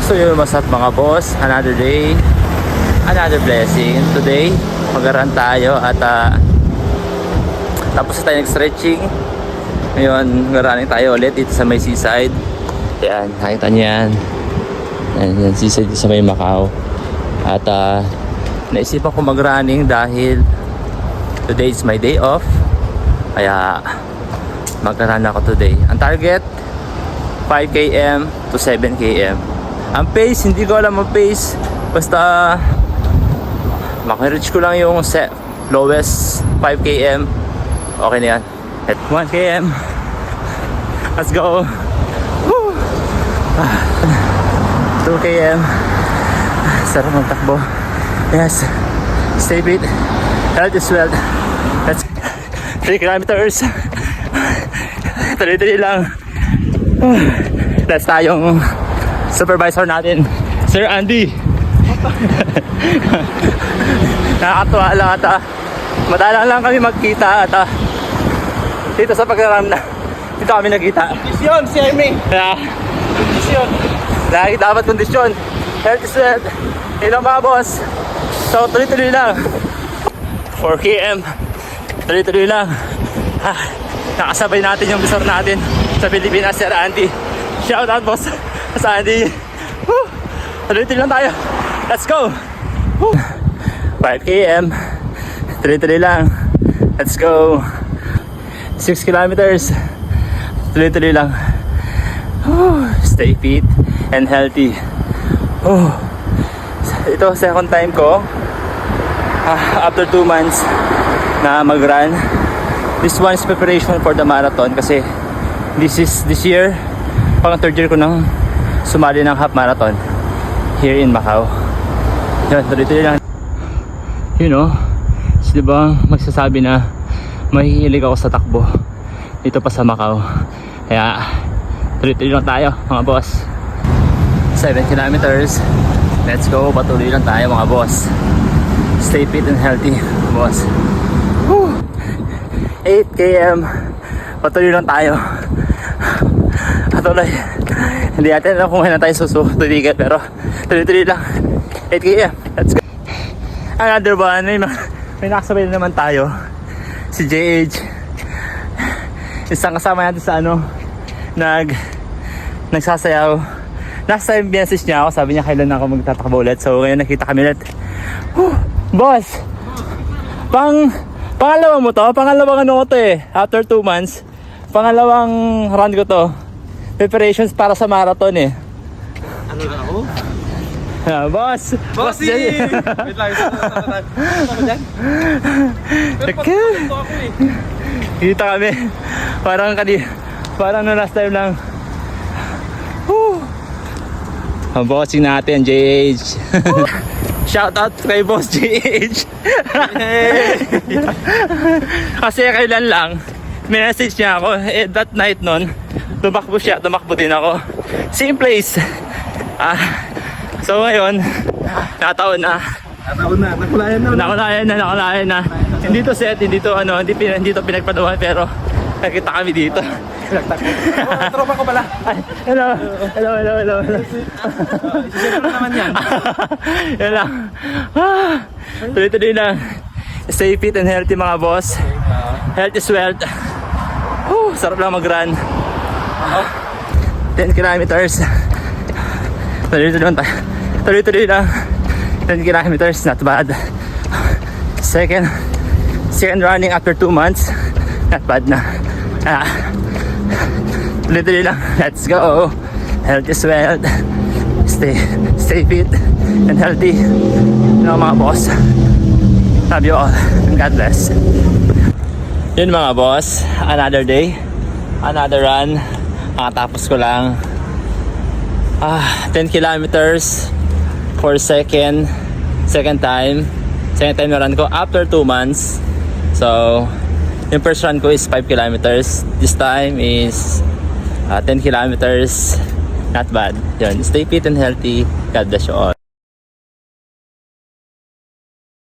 So yun, what's up mga boss? Another day, another blessing. Today, mag-run tayo at tapos tayo nag-stretching. Ngayon, mag-running tayo ulit dito sa may seaside. Ayan, nakita niyo yan. Ayan, seaside dito sa may Macau. At naisipan ko mag-running dahil today is my day off. Kaya mag-run ako today. Ang target, 5 km to 7 km. Ang pace, hindi ko alam ang pace. Basta maka-reach ko lang yung lowest 5 km. Okay na yan. At 1 km. Let's go. Woo! 2 km. Sarap magtakbo. Yes. Stay fit. Health is wealth. That's 3 kilometers. Tuloy-tuloy lang. That's tayong supervisor natin, Sir Andy. Nakakatuwa lang at madalang lang kami magkita at dito sa pagkaram na dito kami nagkita. Kondisyon, si Amy. Kondisyon. Lagi dapat kondisyon. Health is wealth. Hello mga boss. So tuloy-tuloy lang. 4 km. Tuloy-tuloy lang. Nakasabay natin yung bisor natin sa Pilipinas, Sir Andy. Shout out boss sa Andy. Woo! Tuloy-tuloy lang tayo. Let's go. Woo! 5 km. Tuloy-tuloy lang. Let's go. 6 kilometers. Tuloy-tuloy lang. Woo! Stay fit and healthy. Woo! Ito second time ko after 2 months na mag-run. This one is preparation for the marathon kasi this year pang third year ko nang sumali ng half marathon here in Macau. Yan, tuloy-tuloy lang. You know, diba magsasabi na mahihilig ako sa takbo dito pa sa Macau. Kaya tuloy-tuloy lang tayo mga boss. 7 kilometers. Let's go, patuloy lang tayo mga boss. Stay fit and healthy boss. Woo! 8 km. Patuloy lang tayo. Patuloy. Hindi natin alam kung kailan tayo susutuligan pero tuloy-tuloy lang. 8 km. Let's go. Another one. May nakasabay na naman tayo. Si JH. Isang kasama natin sa nagsasayaw. Last time message niya ako. Sabi niya kailan ako magtatakbo ulit. So ngayon nakita kami ulit. Boss! Pangalawa mo to? Pangalawang ano ko to eh. After 2 months. Pangalawang run ko to. Preparations para sa marathon eh. Ano na ako? Boss! Bossy! Wait lang, ito dyan? Okay. Kita kami. Parang na last time lang. Ang bossing natin, JH. Shout out kay Boss JH. Kasi kailan lang message niya ako that night nun tumakbo siya, tumakbo din ako same place. So ngayon nakulayan na hindi to set, hindi to pinagpaduhan pero nakita kami dito. Tropa ko pala. Hello. Isisip ko naman yan. Yan lang. Tuloy-tuloy lang. Stay fit and healthy mga boss. Health is wealth. Sarap lang mag-run. 10 kilometers. Tuloy-tuloy lang. 10 kilometers, not bad. Second running after 2 months. Not bad na. Tuloy-tuloy lang. Let's go. Health is wealth. Stay fit and healthy. Mga boss. Love you all. And God bless. Yun mga boss. Another day. Another run. Tapos ko lang 10 kilometers for second time na run ko after 2 months. So yung first run ko is 5 kilometers. This time is 10 kilometers. Not bad. Yun. Stay fit and healthy. God bless you all.